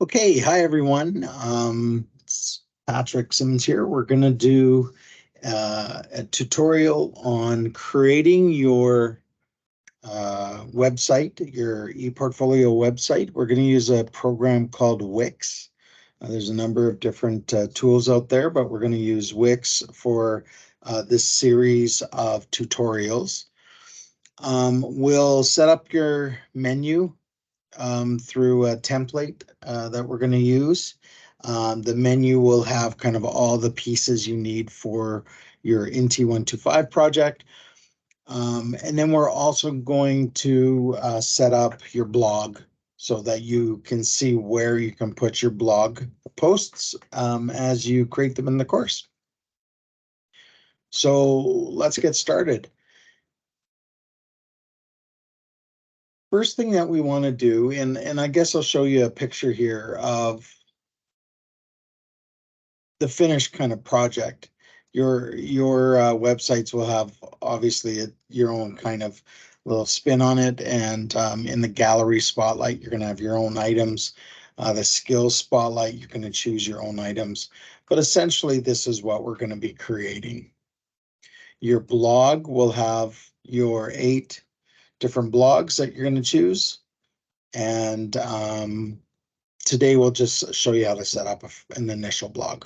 Okay, hi everyone. It's Patrick Simmons here. We're going to do a tutorial on creating your website, your ePortfolio website. We're going to use a program called Wix. There's a number of different tools out there, but we're going to use Wix for this series of tutorials. We'll set up your menu through a template that we're going to use. The menu will have kind of all the pieces you need for your NT125 project. And then we're also going to set up your blog so that you can see where you can put your blog posts as you create them in the course. So let's get started. First thing that we want to do, and I guess I'll show you a picture here of the finished kind of project. Your websites will have obviously your own kind of little spin on it, and in the gallery spotlight, you're going to have your own items. The skills spotlight, you're going to choose your own items. But essentially, this is what we're going to be creating. Your blog will have your 8 different blogs that you're going to choose, and today we'll just show you how to set up an initial blog.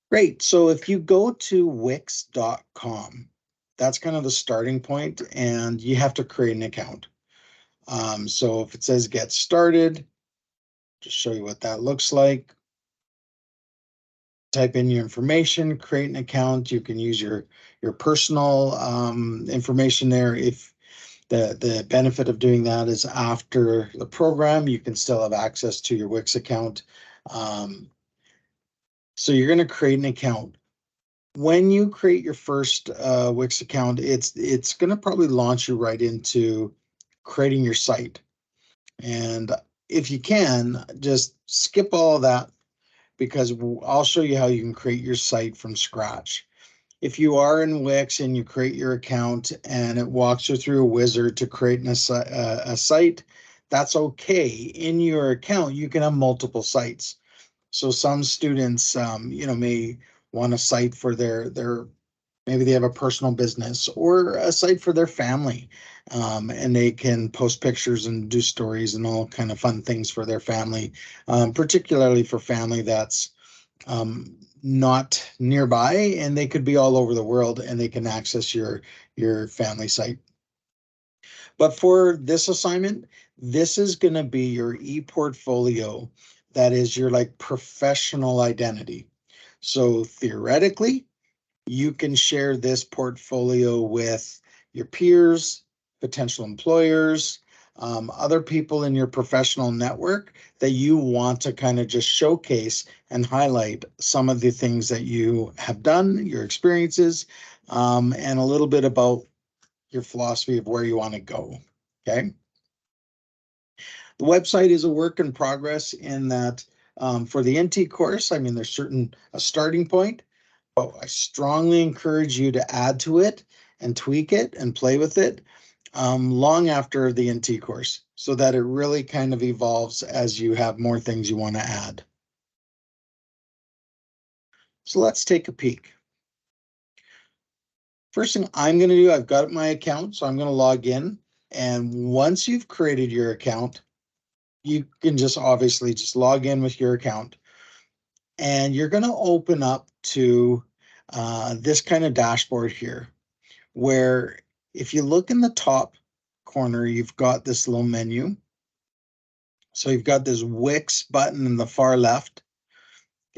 Great. So if you go to wix.com, that's kind of the starting point, and you have to create an account. So if it says get started, just show you what that looks like. Type in your information, create an account. You can use your personal information there. If the benefit of doing that is after the program, you can still have access to your Wix account. So you're going to create an account. When you create your first Wix account, it's going to probably launch you right into creating your site. And if you can, just skip all of that because I'll show you how you can create your site from scratch. If you are in Wix and you create your account and it walks you through a wizard to create a site, that's okay. In your account, you can have multiple sites. So some students, may want a site for their maybe they have a personal business or a site for their family, and they can post pictures and do stories and all kind of fun things for their family, particularly for family that's not nearby, and they could be all over the world and they can access your family site. But for this assignment, this is going to be your ePortfolio. That is your like professional identity. So theoretically, you can share this portfolio with your peers, potential employers, other people in your professional network that you want to kind of just showcase and highlight some of the things that you have done, your experiences, and a little bit about your philosophy of where you want to go. Okay. The website is a work in progress in that for the NT course, I mean, there's a starting point. Oh, I strongly encourage you to add to it and tweak it and play with it long after the NT course so that it really kind of evolves as you have more things you want to add. So let's take a peek. First thing I'm going to do, I've got my account, so I'm going to log in. And once you've created your account, you can just obviously just log in with your account. And you're going to open up to this kind of dashboard here, where if you look in the top corner, you've got this little menu. So you've got this Wix button in the far left.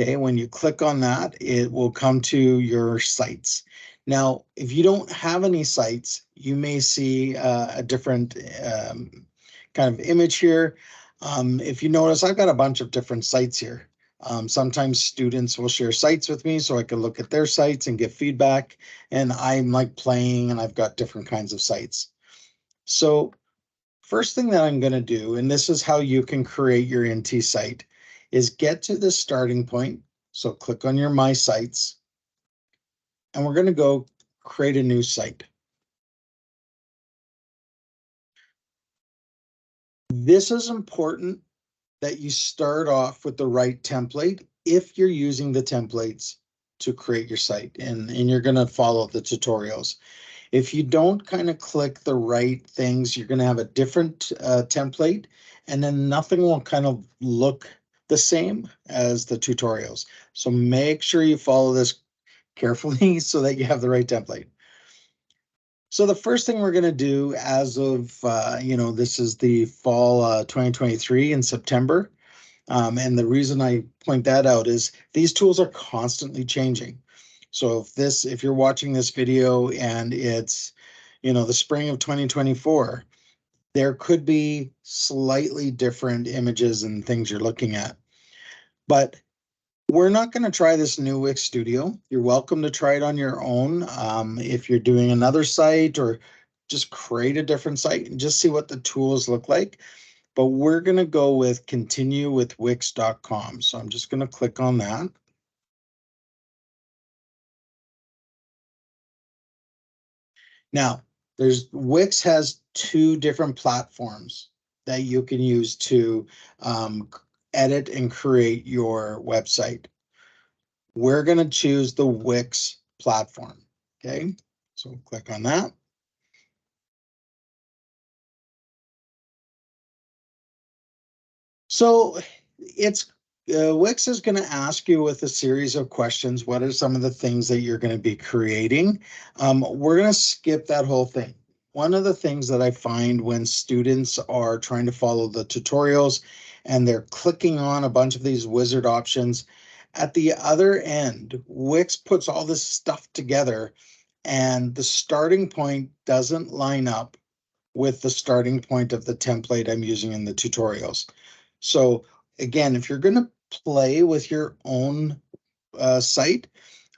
Okay, when you click on that, it will come to your sites. Now, if you don't have any sites, you may see a different kind of image here. If you notice, I've got a bunch of different sites here. Sometimes students will share sites with me so I can look at their sites and get feedback. And I'm like playing and I've got different kinds of sites. So first thing that I'm going to do, and this is how you can create your NT site, is get to the starting point. So click on your My Sites, and we're going to go create a new site. This is important that you start off with the right template if you're using the templates to create your site and you're going to follow the tutorials. If you don't kind of click the right things, you're going to have a different template, and then nothing will kind of look the same as the tutorials. So make sure you follow this carefully so that you have the right template. So the first thing we're going to do as of, this is the fall 2023 in September. And the reason I point that out is these tools are constantly changing. So if you're watching this video and it's, the spring of 2024, there could be slightly different images and things you're looking at. But we're not going to try this new Wix Studio. You're welcome to try it on your own. If you're doing another site, or just create a different site and just see what the tools look like. But we're going to go with continue with Wix.com. So I'm just going to click on that. Now, Wix has two different platforms that you can use to edit and create your website. We're going to choose the Wix platform. Okay, so click on that. So it's Wix is going to ask you with a series of questions, what are some of the things that you're going to be creating? We're going to skip that whole thing. One of the things that I find when students are trying to follow the tutorials and they're clicking on a bunch of these wizard options, at the other end, Wix puts all this stuff together and the starting point doesn't line up with the starting point of the template I'm using in the tutorials. So again, if you're going to play with your own site,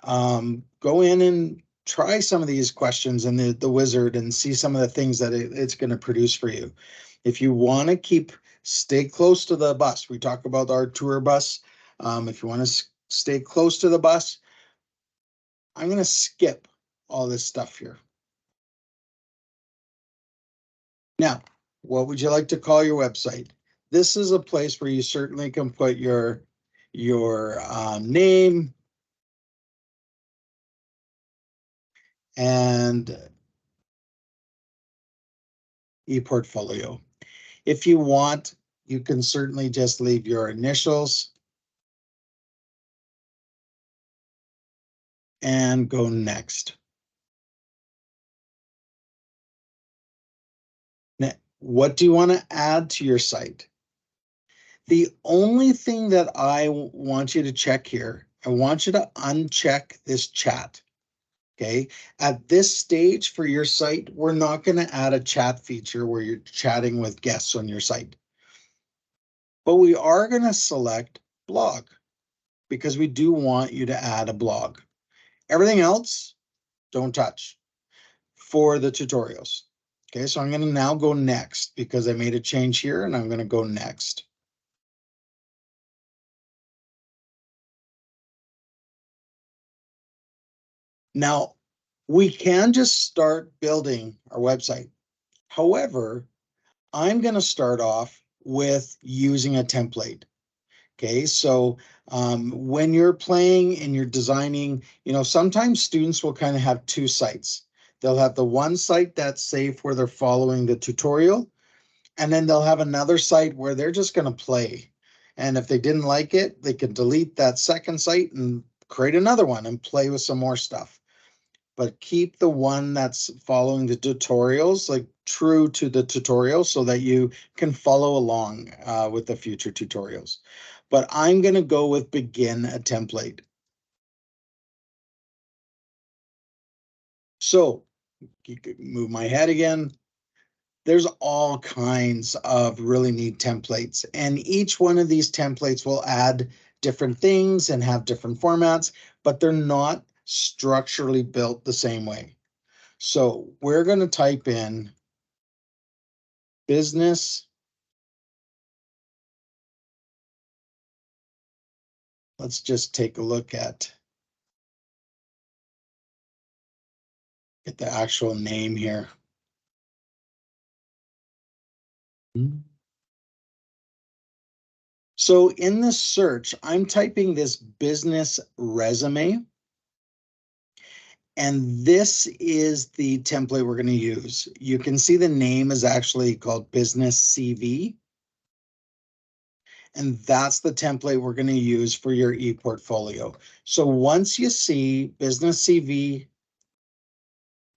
go in and try some of these questions in the wizard and see some of the things that it's going to produce for you. If you want to stay close to the bus, we talk about our tour bus. If you want to stay close to the bus, I'm going to skip all this stuff here. Now, what would you like to call your website? This is a place where you certainly can put your name and ePortfolio. If you want, you can certainly just leave your initials and go next. Now, what do you want to add to your site? The only thing that I want you to check here, I want you to uncheck this chat. Okay. At this stage for your site, we're not going to add a chat feature where you're chatting with guests on your site. But we are going to select blog because we do want you to add a blog. Everything else, don't touch for the tutorials. Okay, so I'm going to now go next because I made a change here and I'm going to go next. Now, we can just start building our website. However, I'm going to start off with using a template. Okay, so when you're playing and you're designing, sometimes students will kind of have two sites. They'll have the one site that's safe where they're following the tutorial, and then they'll have another site where they're just going to play. And if they didn't like it, they can delete that second site and create another one and play with some more stuff. But keep the one that's following the tutorials, like true to the tutorial, so that you can follow along with the future tutorials. But I'm going to go with begin a template. So move my head again. There's all kinds of really neat templates, and each one of these templates will add different things and have different formats, but they're not structurally built the same way. So we're going to type in business. Let's just take a look at the actual name here. So in this search, I'm typing this business resume, and this is the template we're going to use. You can see the name is actually called Business CV, and that's the template we're going to use for your ePortfolio. So once you see Business CV,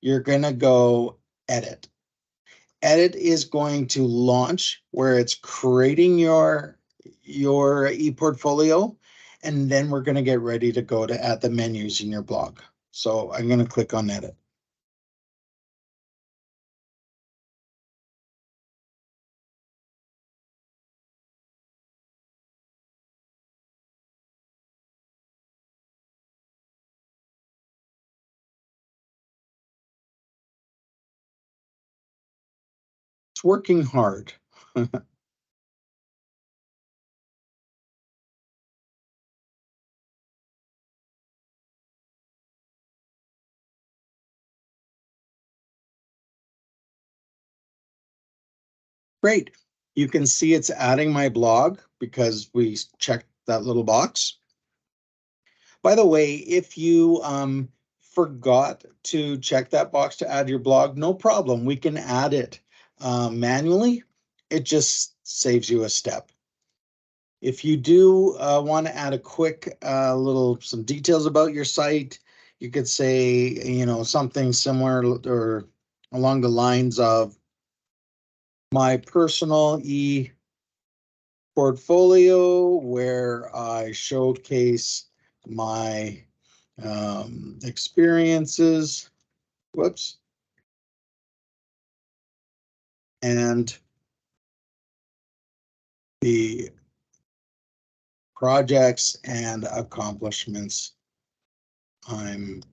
you're going to go edit. Edit is going to launch where it's creating your ePortfolio, and then we're going to get ready to go to add the menus in your blog. So I'm going to click on edit. It's working hard. Great. You can see it's adding my blog because we checked that little box. By the way, if you forgot to check that box to add your blog, no problem. We can add it manually. It just saves you a step. If you do want to add a quick some details about your site, you could say, something similar or along the lines of my personal portfolio where I showcase my experiences, whoops, and the projects and accomplishments I'm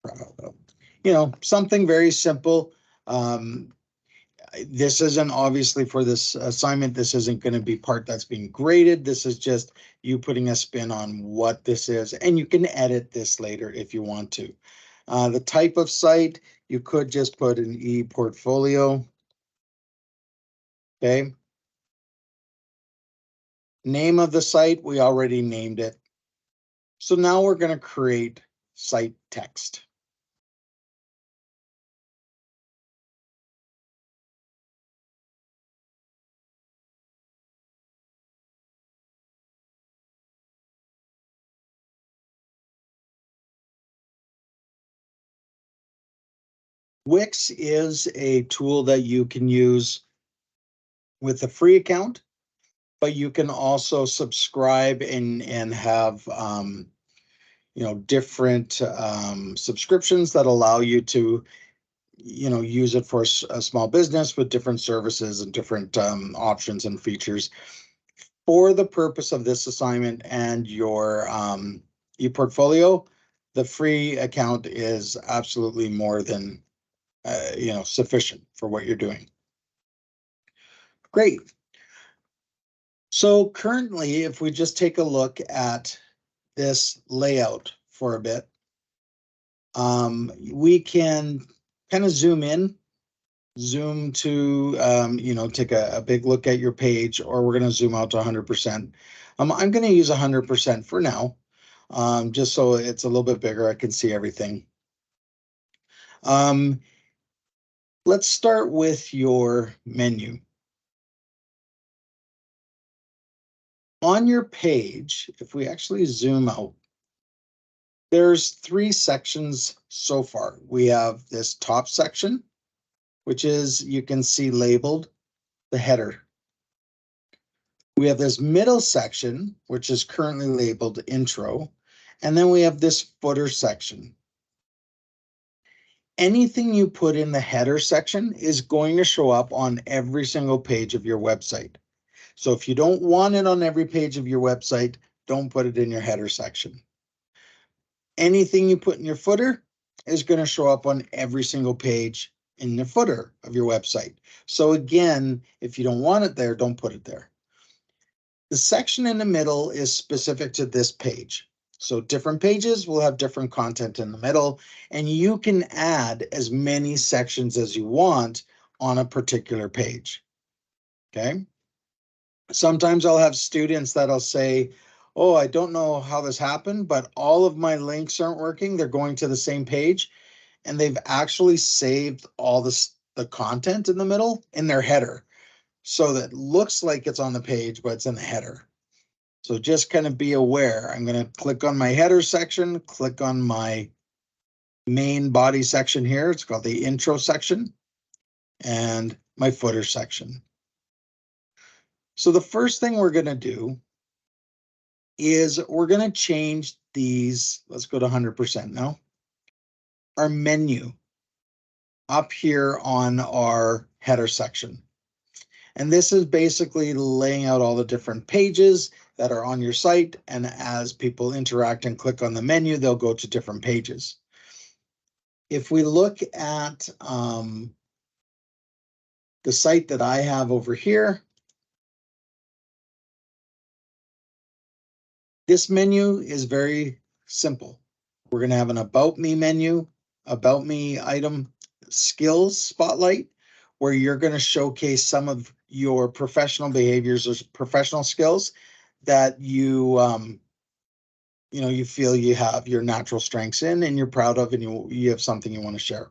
proud of. Something very simple. Um, this isn't obviously for this assignment. This isn't going to be part that's being graded. This is just you putting a spin on what this is, and you can edit this later if you want to. The type of site, you could just put an ePortfolio. Okay. Name of the site, we already named it. So now we're going to create site text. Wix is a tool that you can use with a free account, but you can also subscribe and have different subscriptions that allow you to use it for a small business with different services and different options and features. For the purpose of this assignment and your ePortfolio, the free account is absolutely more than sufficient for what you're doing. Great. So currently, if we just take a look at this layout for a bit, we can kind of zoom in, zoom to, take a big look at your page, or we're going to zoom out to 100%. I'm going to use 100% for now, just so it's a little bit bigger. I can see everything. Let's start with your menu. On your page, if we actually zoom out, there's 3 sections so far. We have this top section, which is, you can see labeled the header. We have this middle section, which is currently labeled intro. And then we have this footer section. Anything you put in the header section is going to show up on every single page of your website. So if you don't want it on every page of your website, don't put it in your header section. Anything you put in your footer is going to show up on every single page in the footer of your website. So again, if you don't want it there, don't put it there. The section in the middle is specific to this page. So different pages will have different content in the middle, and you can add as many sections as you want on a particular page. Okay. Sometimes I'll have students that'll say, oh, I don't know how this happened, but all of my links aren't working. They're going to the same page, and they've actually saved all the content in the middle in their header. So that looks like it's on the page, but it's in the header. So just kind of be aware. I'm going to click on my header section, click on my main body section here. It's called the intro section, and my footer section. So the first thing we're going to do is we're going to change these. Let's go to 100% now. Our menu up here on our header section. And this is basically laying out all the different pages that are on your site. And as people interact and click on the menu, they'll go to different pages. If we look at the site that I have over here, this menu is very simple. We're going to have an About Me menu, About Me item, skills spotlight, where you're going to showcase some of your professional behaviors or professional skills that you feel you have your natural strengths in and you're proud of, and you have something you want to share.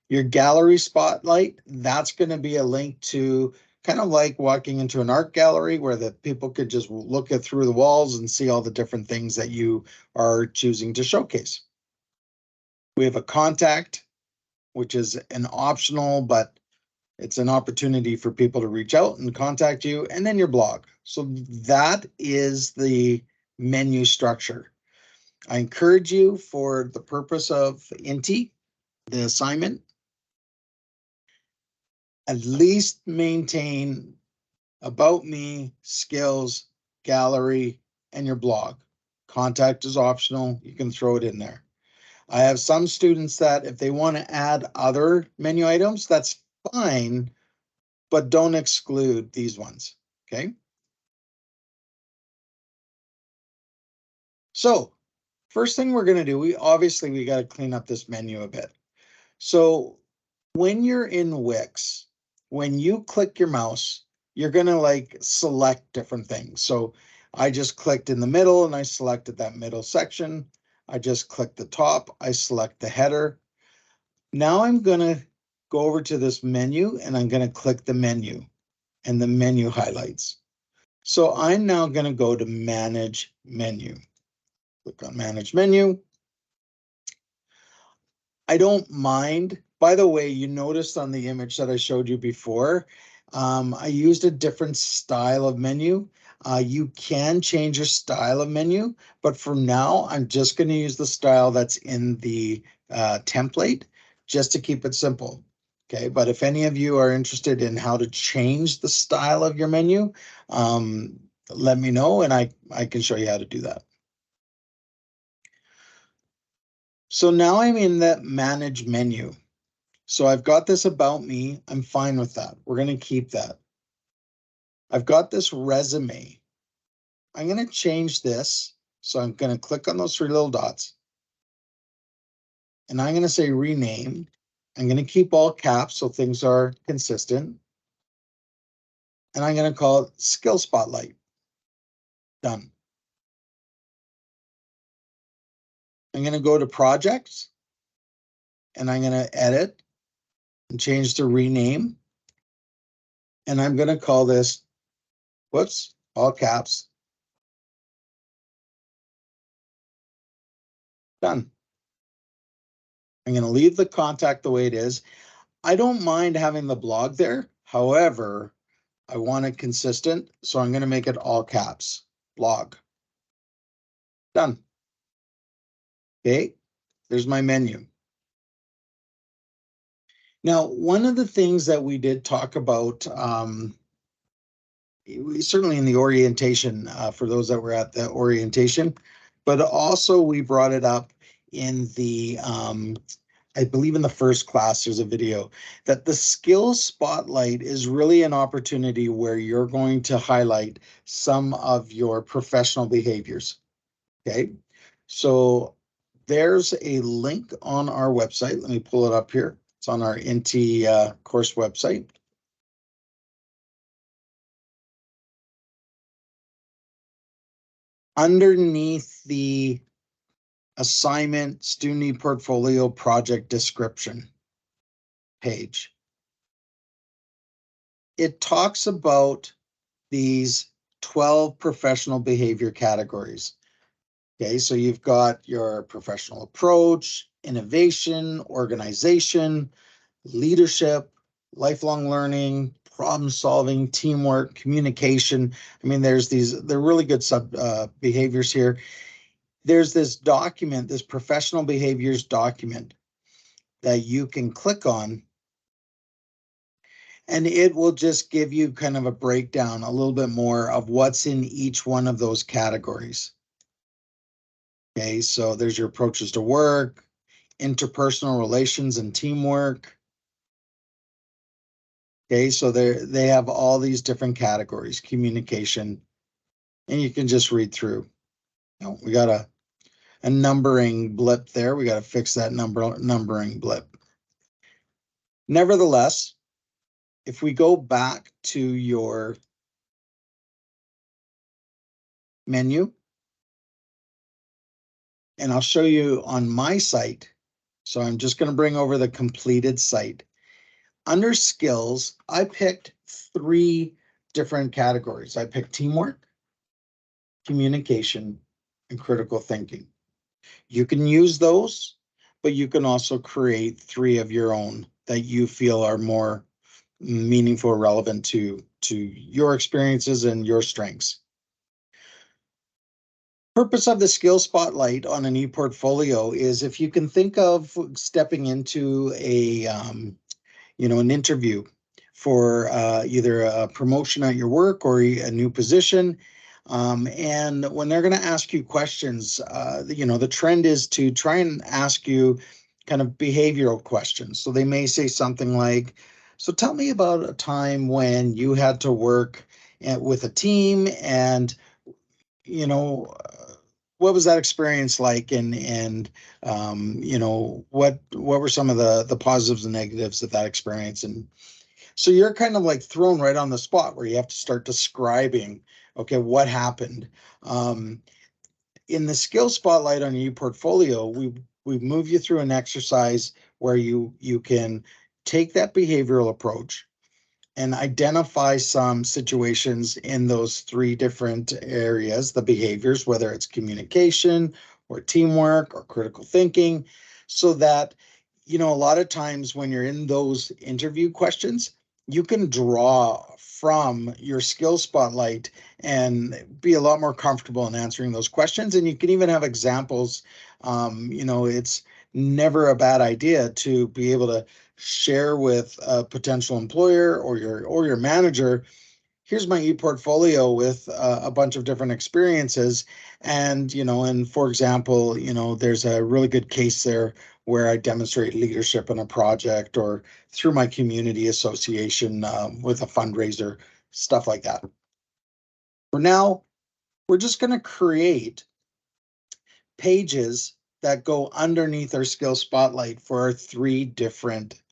Your gallery spotlight, that's going to be a link to kind of like walking into an art gallery where the people could just look at through the walls and see all the different things that you are choosing to showcase. We have a contact, which is an optional, but it's an opportunity for people to reach out and contact you, and then your blog. So that is the menu structure. I encourage you, for the purpose of INTI, the assignment, at least maintain About Me, skills, gallery, and your blog. Contact is optional. You can throw it in there. I have some students that if they want to add other menu items, that's fine, but don't exclude these ones, okay? So first thing we're going to do, we got to clean up this menu a bit. So when you're in Wix, when you click your mouse, you're going to like select different things. So I just clicked in the middle and I selected that middle section. I just clicked the top, I select the header. Now I'm going to go over to this menu and I'm going to click the menu and the menu highlights. So I'm now going to go to Manage Menu. Click on Manage Menu. I don't mind. By the way, you noticed on the image that I showed you before, I used a different style of menu. You can change your style of menu, but for now, I'm just going to use the style that's in the template just to keep it simple. Okay, but if any of you are interested in how to change the style of your menu, let me know and I can show you how to do that. So now I'm in that Manage menu. So I've got this About Me. I'm fine with that. We're going to keep that. I've got this resume. I'm going to change this. So I'm going to click on those three little dots. And I'm going to say rename. I'm going to keep all caps so things are consistent. And I'm going to call it Skill Spotlight. Done. I'm going to go to Projects. And I'm going to edit and change to rename. And I'm going to call this, whoops, all caps. Done. I'm going to leave the contact the way it is. I don't mind having the blog there. However, I want it consistent, so I'm going to make it all caps. Blog. Done. Okay, there's my menu. Now, one of the things that we did talk about, certainly in the orientation, for those that were at the orientation, but also we brought it up in the I believe in the first class, there's a video that the skills spotlight is really an opportunity where you're going to highlight some of your professional behaviors. Okay, so there's a link on our website. Let me pull it up here. It's on our INTI course website. underneath the assignment student ePortfolio project description page, it talks about these 12 professional behavior categories. Okay, so you've got your professional approach, innovation, organization, leadership, lifelong learning, problem solving, teamwork, communication. I mean, they're really good sub behaviors here. There's this document, this professional behaviors document that you can click on, and it will just give you kind of a breakdown, a little bit more of what's in each one of those categories. Okay, so there's your approaches to work, interpersonal relations and teamwork. Okay, so they have all these different categories, communication, and you can just read through. We got a numbering blip there. We got to fix that numbering blip. Nevertheless, if we go back to your menu, and I'll show you on my site. So I'm just going to bring over the completed site. Under skills, I picked 3 different categories. I picked teamwork, communication, and critical thinking. You can use those, but you can also create 3 of your own that you feel are more meaningful or relevant to your experiences and your strengths. Purpose of the skill spotlight on an ePortfolio is if you can think of stepping into an interview for either a promotion at your work or a new position. And when they're going to ask you questions, the trend is to try and ask you kind of behavioral questions. So they may say something like, so tell me about a time when you had to work with a team and, you know, what was that experience like? And what were some of the positives and negatives of that experience? And so you're kind of like thrown right on the spot where you have to start describing, okay, what happened. In the skill spotlight on your portfolio, we move you through an exercise where you can take that behavioral approach and identify some situations in those 3 different areas, the behaviors, whether it's communication or teamwork or critical thinking, so that, a lot of times when you're in those interview questions, you can draw from your skill spotlight and be a lot more comfortable in answering those questions. And you can even have examples. It's never a bad idea to be able to share with a potential employer or your manager, here's my ePortfolio with a bunch of different experiences. And for example, there's a really good case there where I demonstrate leadership in a project or through my community association with a fundraiser, stuff like that. For now, we're just going to create pages that go underneath our skill spotlight for our 3 different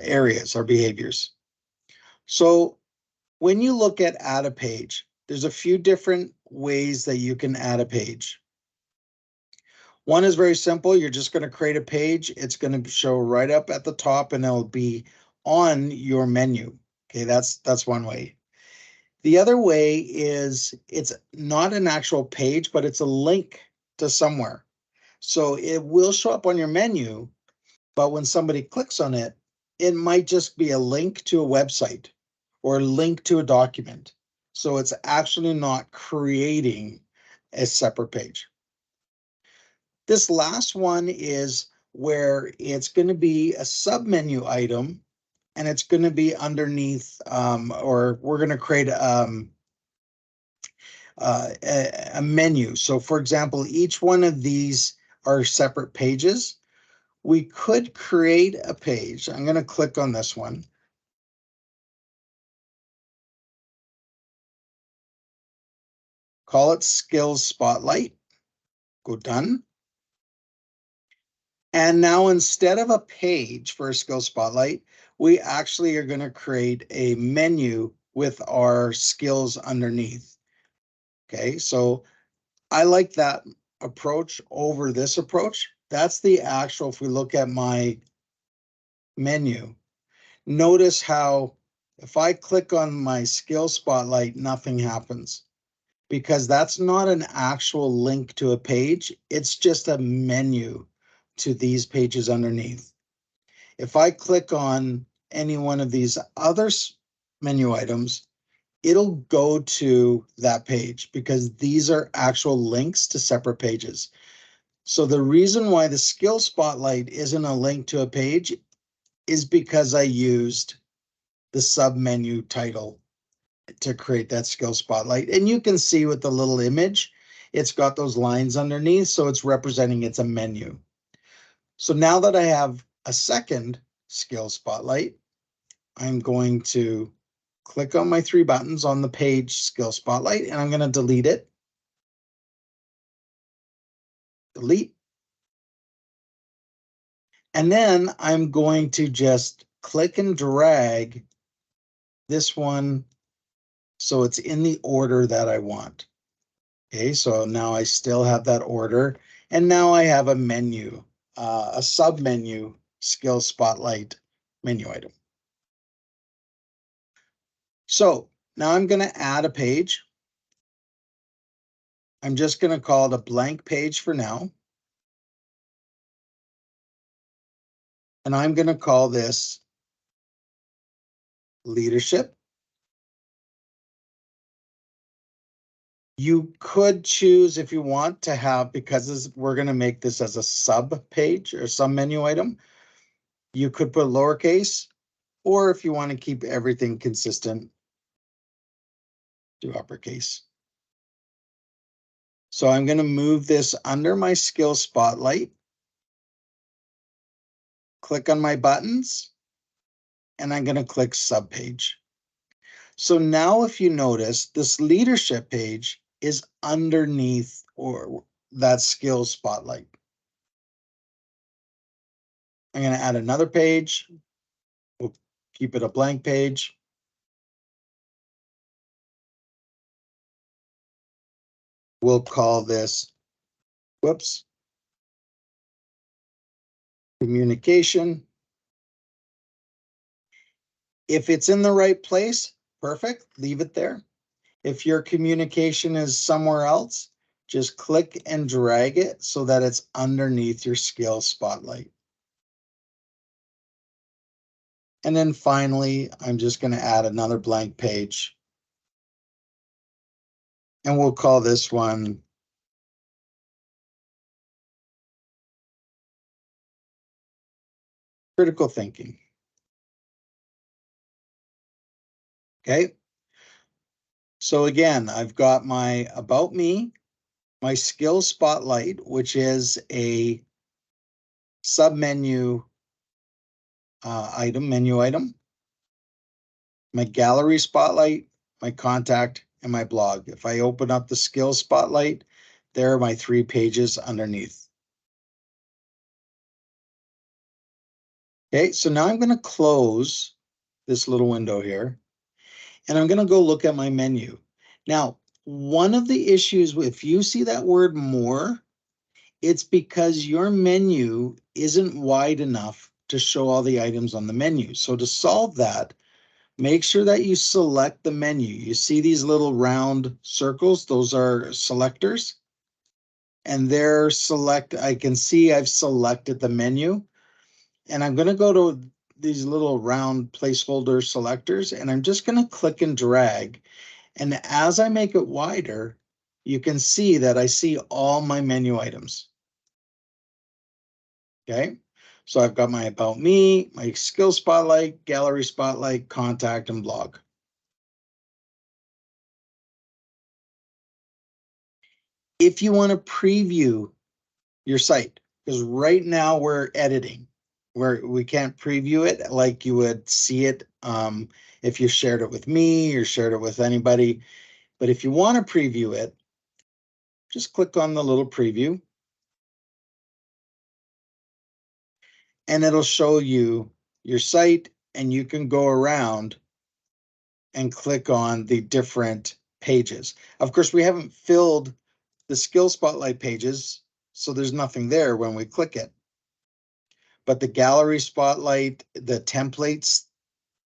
areas or behaviors. So when you look at add a page, there's a few different ways that you can add a page. One is very simple. You're just going to create a page. It's going to show right up at the top and it'll be on your menu. Okay, that's one way. The other way is it's not an actual page, but it's a link to somewhere. So it will show up on your menu, but when somebody clicks on it, it might just be a link to a website or a link to a document. So it's actually not creating a separate page. This last one is where it's going to be a submenu item and it's going to be underneath, or we're going to create a menu. So for example, each one of these are separate pages. We could create a page. I'm going to click on this one. Call it Skills Spotlight. Go done. And now instead of a page for a Skills Spotlight, we actually are going to create a menu with our skills underneath. Okay, so I like that approach over this approach. That's the actual, if we look at my menu, notice how if I click on my skill spotlight, nothing happens because that's not an actual link to a page. It's just a menu to these pages underneath. If I click on any one of these other menu items, it'll go to that page because these are actual links to separate pages. So the reason why the skill spotlight isn't a link to a page is because I used the sub-menu title to create that skill spotlight. And you can see with the little image, it's got those lines underneath, so it's representing it's a menu. So now that I have a second skill spotlight, I'm going to click on my three buttons on the page skill spotlight, and I'm going to delete it. Delete. And then I'm going to just click and drag this one so it's in the order that I want. Okay, so now I still have that order, and now I have a menu, a sub-menu skill spotlight menu item. So now I'm going to add a page. I'm just going to call it a blank page for now. And I'm going to call this leadership. You could choose if you want to have, because we're going to make this as a sub page or some menu item, you could put lowercase, or if you want to keep everything consistent, do uppercase. So I'm going to move this under my skill spotlight, click on my buttons, and I'm going to click sub page. So now if you notice, this leadership page is underneath or that skill spotlight. I'm going to add another page. We'll keep it a blank page. We'll call this, whoops, communication. If it's in the right place, perfect, leave it there. If your communication is somewhere else, just click and drag it so that it's underneath your skill spotlight. And then finally, I'm just going to add another blank page. And we'll call this one critical thinking. Okay. So again, I've got my about me, my skill spotlight, which is a sub-menu menu item, my gallery spotlight, my contact, and my blog. If I open up the skill spotlight, there are my three pages underneath. Okay, so now I'm going to close this little window here, and I'm going to go look at my menu. Now, one of the issues, if you see that word more, it's because your menu isn't wide enough to show all the items on the menu. So to solve that, make sure that you select the menu. You see these little round circles, those are selectors. And they're I can see I've selected the menu. And I'm going to go to these little round placeholder selectors, and I'm just going to click and drag. And as I make it wider, you can see that I see all my menu items. Okay, so I've got my about me, my skill spotlight, gallery spotlight, contact, and blog. If you want to preview your site, because right now we're editing, where we can't preview it like you would see it if you shared it with me or shared it with anybody. But if you want to preview it, just click on the little preview and it'll show you your site, and you can go around and click on the different pages. Of course, we haven't filled the skill spotlight pages, so there's nothing there when we click it. But the gallery spotlight, the templates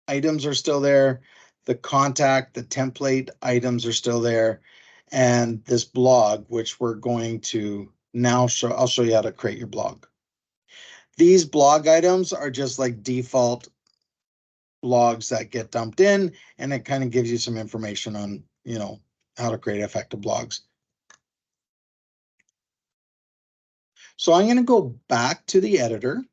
items are still there. The contact, the template items are still there. And this blog, which we're going to now show, I'll show you how to create your blog. These blog items are just like default blogs that get dumped in, and it kind of gives you some information on, how to create effective blogs. So I'm going to go back to the editor.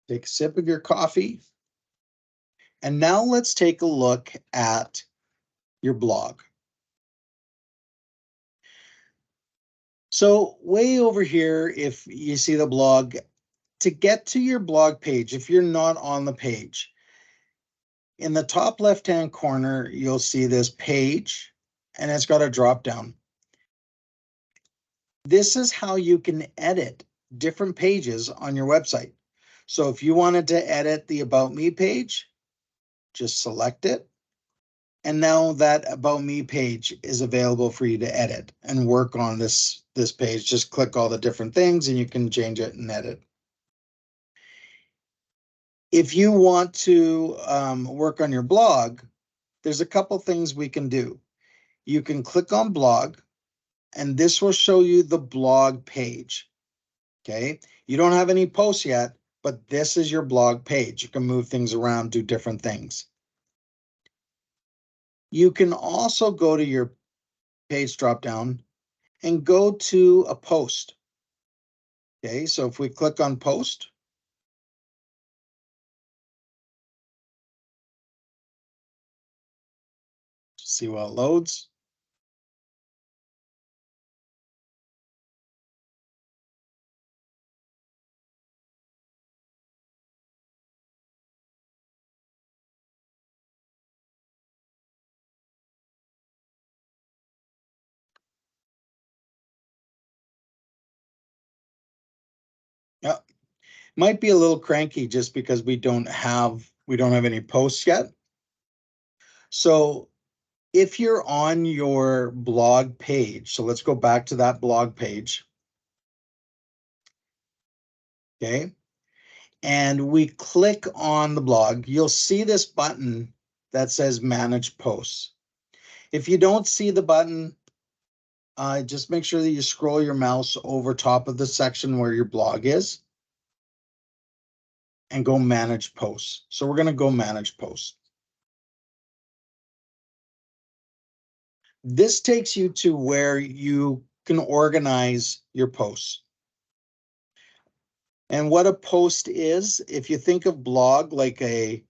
Take a sip of your coffee. And now let's take a look at your blog. So way over here, if you see the blog, to get to your blog page, if you're not on the page, in the top left-hand corner, you'll see this page, and it's got a drop down. This is how you can edit different pages on your website. So if you wanted to edit the About Me page, just select it. And now that About Me page is available for you to edit and work on this page. Just click all the different things and you can change it and edit. If you want to work on your blog, there's a couple things we can do. You can click on blog, and this will show you the blog page. Okay, you don't have any posts yet, but this is your blog page. You can move things around, do different things. You can also go to your page drop down and go to a post. Okay, so if we click on post, see what loads. Yeah, might be a little cranky just because we don't have any posts yet. So if you're on your blog page, so let's go back to that blog page. Okay, and we click on the blog, you'll see this button that says manage posts. If you don't see the button, just make sure that you scroll your mouse over top of the section where your blog is and go manage posts. So we're going to go manage posts. This takes you to where you can organize your posts. And what a post is, if you think of blog like a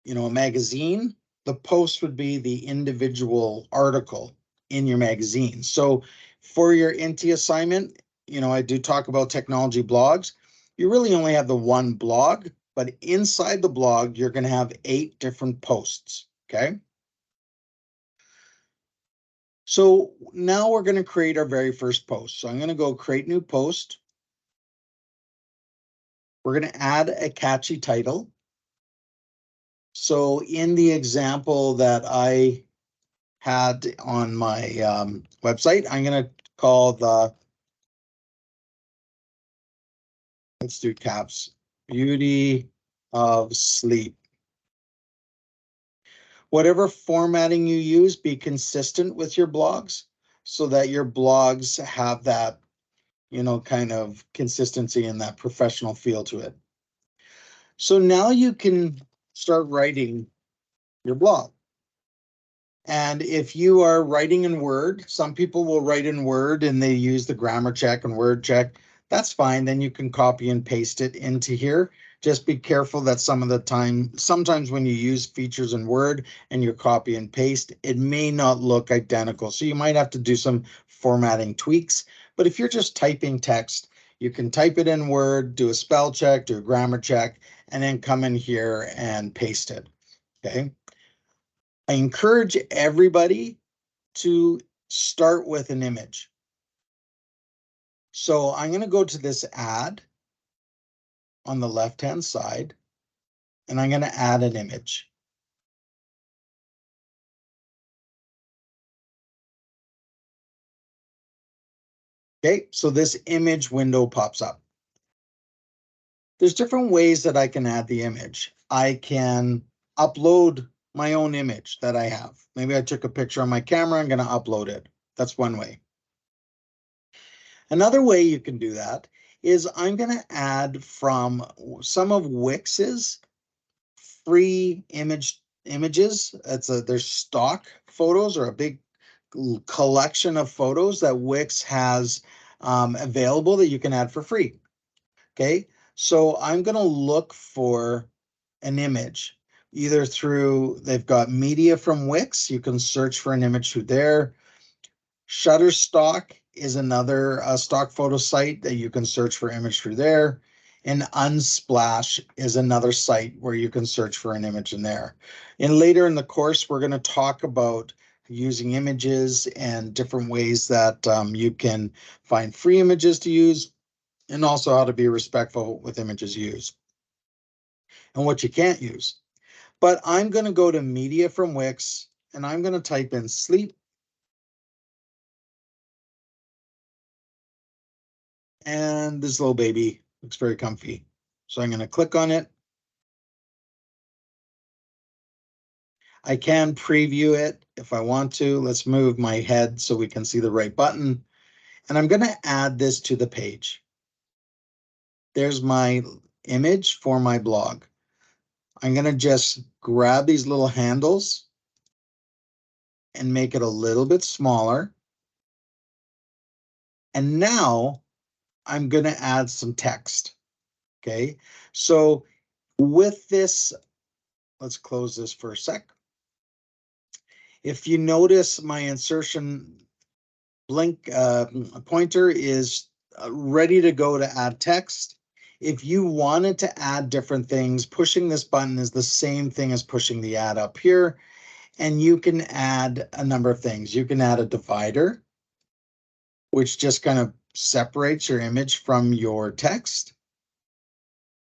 magazine, the post would be the individual article in your magazine. So for your NT assignment, I do talk about technology blogs. You really only have the one blog, but inside the blog, you're going to have 8 different posts. Okay. So now we're going to create our very first post. So I'm going to go create new post. We're going to add a catchy title. So in the example that I had on my website, I'm going to call let's do caps, beauty of sleep. Whatever formatting you use, be consistent with your blogs so that your blogs have that, kind of consistency and that professional feel to it. So now you can start writing your blog. And if you are writing in Word, some people will write in Word and they use the grammar check and word check. That's fine. Then you can copy and paste it into here. Just be careful that sometimes when you use features in Word and you copy and paste, it may not look identical. So you might have to do some formatting tweaks. But if you're just typing text, you can type it in Word, do a spell check, do a grammar check, and then come in here and paste it. Okay. I encourage everybody to start with an image. So I'm going to go to this ad on the left-hand side, and I'm going to add an image. Okay, so this image window pops up. There's different ways that I can add the image. I can upload my own image that I have. Maybe I took a picture on my camera, I'm going to upload it. That's one way. Another way you can do that is I'm going to add from some of Wix's free images. There's stock photos or a big collection of photos that Wix has available that you can add for free. Okay, so I'm going to look for an image either through, they've got media from Wix. You can search for an image through there. Shutterstock is another stock photo site that you can search for image through there. And Unsplash is another site where you can search for an image in there. And later in the course, we're going to talk about using images and different ways that you can find free images to use, and also how to be respectful with images used and what you can't use. But I'm going to go to media from Wix and I'm going to type in sleep. And this little baby looks very comfy. So I'm going to click on it. I can preview it if I want to. Let's move my head so we can see the right button. And I'm going to add this to the page. There's my image for my blog. I'm going to just grab these little handles and make it a little bit smaller. And now I'm going to add some text. Okay, so with this, let's close this for a sec. If you notice, my insertion blink pointer is ready to go to add text. If you wanted to add different things, pushing this button is the same thing as pushing the add up here. And you can add a number of things. You can add a divider, which just kind of separates your image from your text.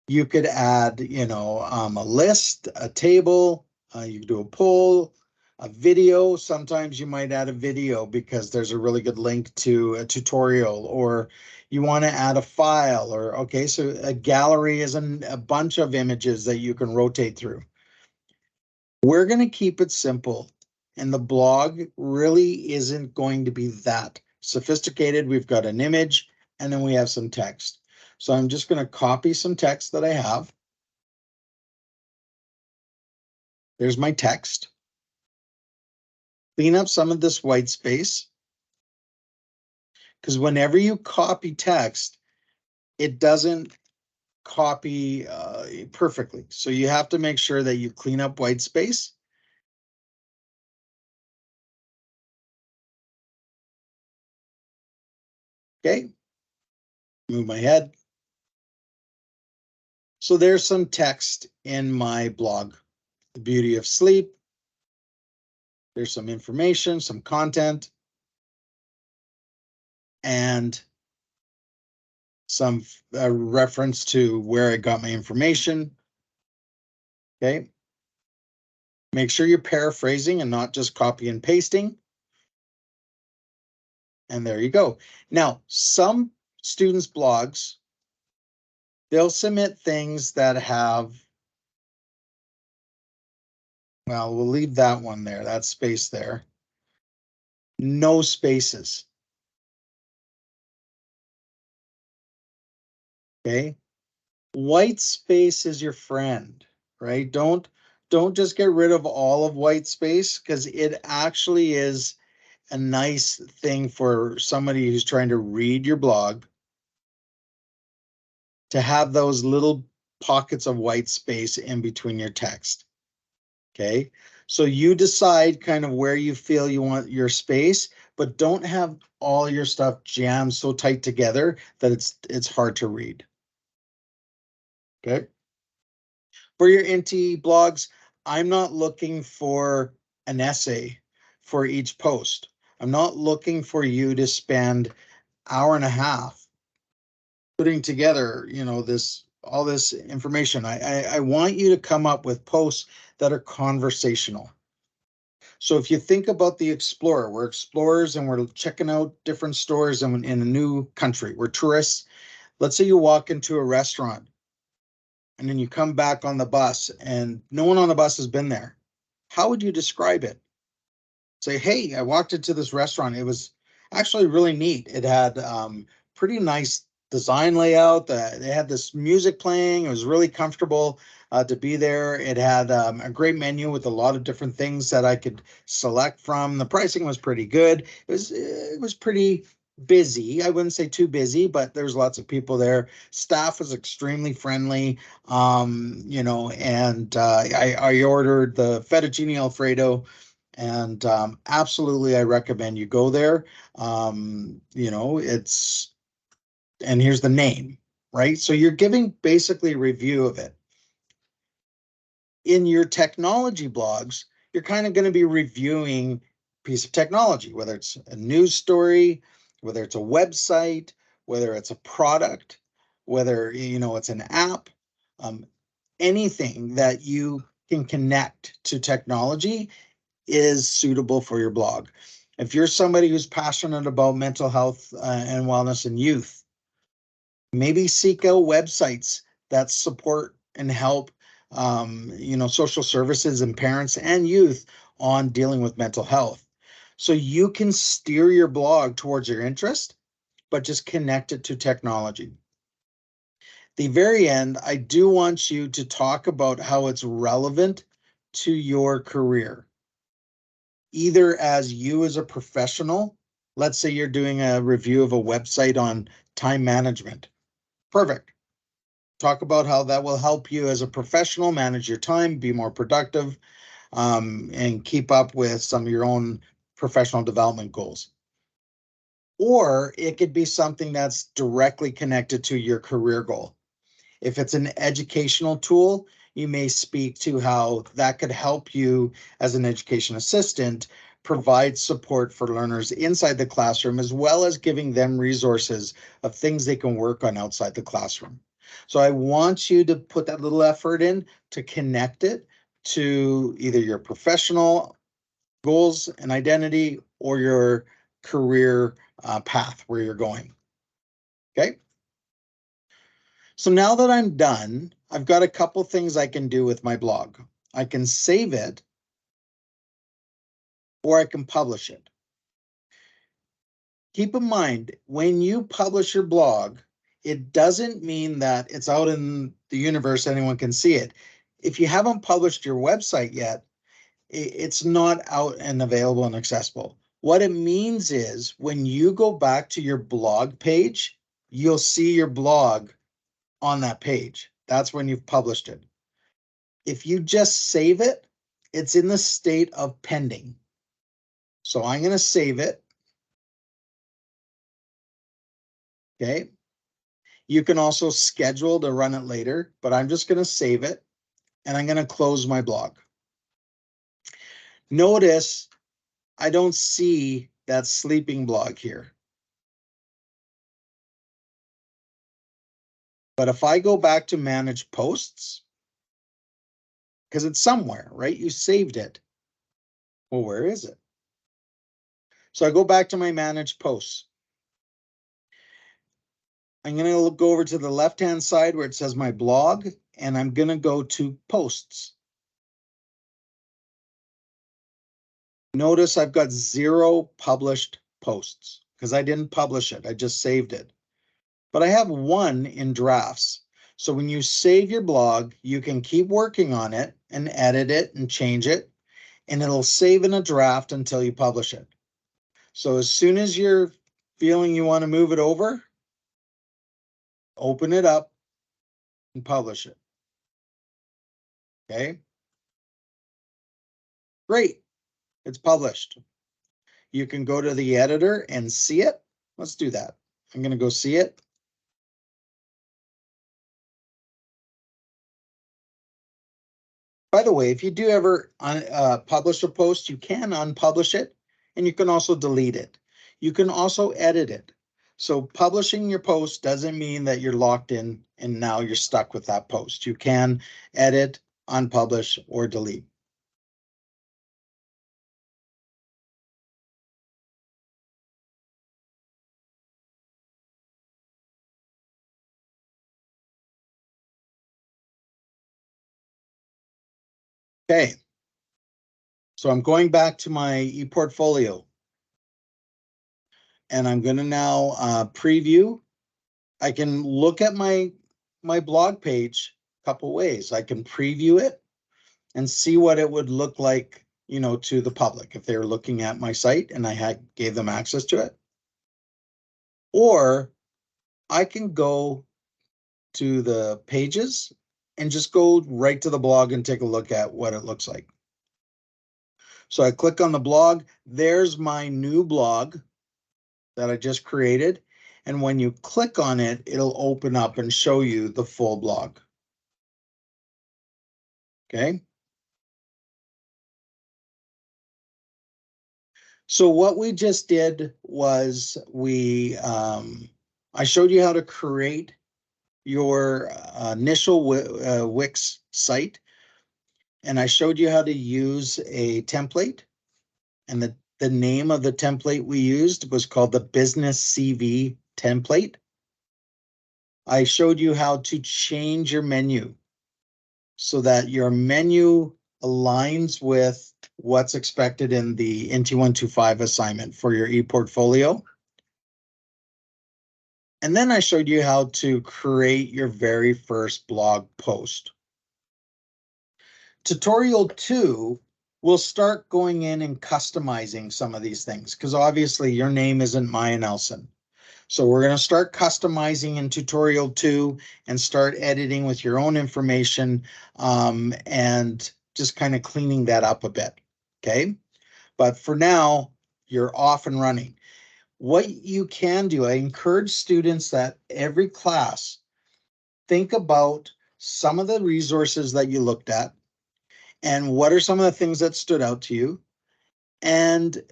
You could add, a list, a table, you could do a poll, a video. Sometimes you might add a video because there's a really good link to a tutorial, or you want to add a file, or okay, so a gallery is a bunch of images that you can rotate through. We're going to keep it simple, and the blog really isn't going to be that sophisticated. We've got an image and then we have some text. So I'm just going to copy some text that I have. There's my text. Clean up some of this white space, because whenever you copy text, it doesn't copy perfectly. So you have to make sure that you clean up white space. Okay, move my head. So there's some text in my blog, The Beauty of Sleep. There's some information, some content, and some reference to where I got my information. Okay. Make sure you're paraphrasing and not just copy and pasting. And there you go. Now, some students' blogs, they'll submit things that have, well, we'll leave that one there, that space there. No spaces. Okay. White space is your friend, right? Don't just get rid of all of white space, because it actually is a nice thing for somebody who's trying to read your blog to have those little pockets of white space in between your text. Okay, so you decide kind of where you feel you want your space, but don't have all your stuff jammed so tight together that it's hard to read. Okay. For your Inti blogs, I'm not looking for an essay for each post. I'm not looking for you to spend hour and a half putting together, this all this information. I want you to come up with posts that are conversational. So if you think about the explorer, we're explorers and we're checking out different stores in a new country. We're tourists. Let's say you walk into a restaurant and then you come back on the bus and no one on the bus has been there. How would you describe it? Say, hey, I walked into this restaurant. It was actually really neat. It had pretty nice design layout. They had this music playing. It was really comfortable to be there. It had a great menu with a lot of different things that I could select from. The pricing was pretty good. It was pretty busy. I wouldn't say too busy, but there's lots of people there. Staff was extremely friendly. And I ordered the fettuccine alfredo, and absolutely I recommend you go there. It's, and here's the name, right? So you're giving basically a review of it. In your technology blogs, you're kind of going to be reviewing a piece of technology, whether it's a news story, whether it's a website, whether it's a product, whether it's an app, um, anything that you can connect to technology is suitable for your blog. If you're somebody who's passionate about mental health and wellness in youth, maybe seek out websites that support and help social services and parents and youth on dealing with mental health. So you can steer your blog towards your interest, but just connect it to technology. The very end, I do want you to talk about how it's relevant to your career, either as you as a professional. Let's say you're doing a review of a website on time management. Perfect. Talk about how that will help you as a professional manage your time, be more productive, and keep up with some of your own professional development goals. Or it could be something that's directly connected to your career goal. If it's an educational tool, you may speak to how that could help you as an education assistant provide support for learners inside the classroom, as well as giving them resources of things they can work on outside the classroom. So I want you to put that little effort in to connect it to either your professional goals and identity or your career path where you're going. Okay. So now that I'm done, I've got a couple things I can do with my blog. I can save it or I can publish it. Keep in mind, when you publish your blog, it doesn't mean that it's out in the universe, anyone can see it. If you haven't published your website yet, it's not out and available and accessible. What it means is when you go back to your blog page, you'll see your blog on that page. That's when you've published it. If you just save it, it's in the state of pending. So I'm going to save it. Okay. You can also schedule to run it later, but I'm just going to save it and I'm going to close my blog. Notice I don't see that sleeping blog here. But if I go back to manage posts, because it's somewhere, right? You saved it. Well, where is it? So I go back to my managed posts. I'm going to go over to the left-hand side where it says my blog, and I'm going to go to posts. Notice I've got 0 published posts because I didn't publish it. I just saved it. But I have 1 in drafts. So when you save your blog, you can keep working on it and edit it and change it, and it'll save in a draft until you publish it. So as soon as you're feeling you want to move it over, open it up and publish it. Okay. Great. It's published. You can go to the editor and see it. Let's do that. I'm going to go see it. By the way, if you do ever publish a post, you can unpublish it and you can also delete it. You can also edit it. So publishing your post doesn't mean that you're locked in and now you're stuck with that post. You can edit, unpublish, or delete. Okay, so I'm going back to my ePortfolio and I'm going to now preview. I can look at my blog page a couple ways. I can preview it and see what it would look like, to the public if they were looking at my site and I gave them access to it. Or I can go to the pages and just go right to the blog and take a look at what it looks like. So I click on the blog. There's my new blog that I just created. And when you click on it, it'll open up and show you the full blog. Okay. So what we just did was I showed you how to create your initial Wix site, and I showed you how to use a template. And the name of the template we used was called the Business CV template. I showed you how to change your menu so that your menu aligns with what's expected in the NT 125 assignment for your ePortfolio. And then I showed you how to create your very first blog post. Tutorial 2, we'll start going in and customizing some of these things because obviously your name isn't Maya Nelson. So we're going to start customizing in tutorial 2 and start editing with your own information and just kind of cleaning that up a bit. Okay. But for now, you're off and running. What you can do, I encourage students that every class think about some of the resources that you looked at and what are some of the things that stood out to you, and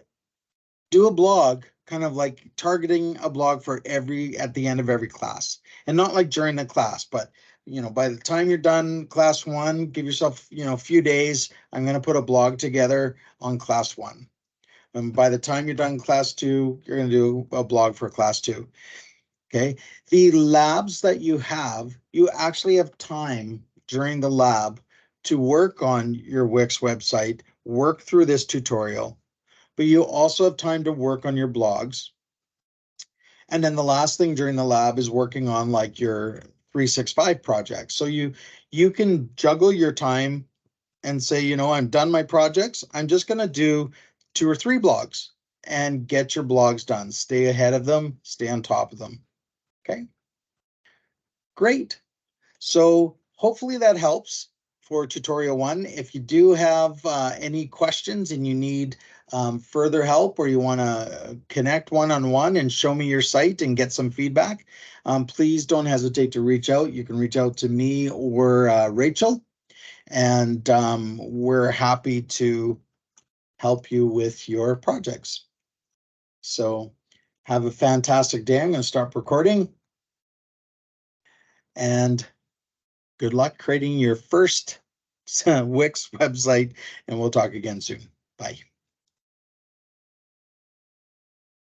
do a blog, kind of like targeting a blog for at the end of every class, and not like during the class, but by the time you're done class 1, give yourself a few days. I'm going to put a blog together on class 1, and by the time you're done class 2, you're going to do a blog for class 2. Okay. The labs that you actually have time during the lab to work on your Wix website, work through this tutorial, but you also have time to work on your blogs. And then the last thing during the lab is working on like your 365 project. So you can juggle your time and say, I'm done my projects. I'm just going to do 2 or 3 blogs and get your blogs done. Stay ahead of them, stay on top of them. Okay. Great. So hopefully that helps for tutorial 1. If you do have any questions and you need further help, or you want to connect one-on-one and show me your site and get some feedback, please don't hesitate to reach out. You can reach out to me or Rachel, and we're happy to help you with your projects. So have a fantastic day. I'm going to start recording, and good luck creating your first Wix website, and we'll talk again soon. Bye.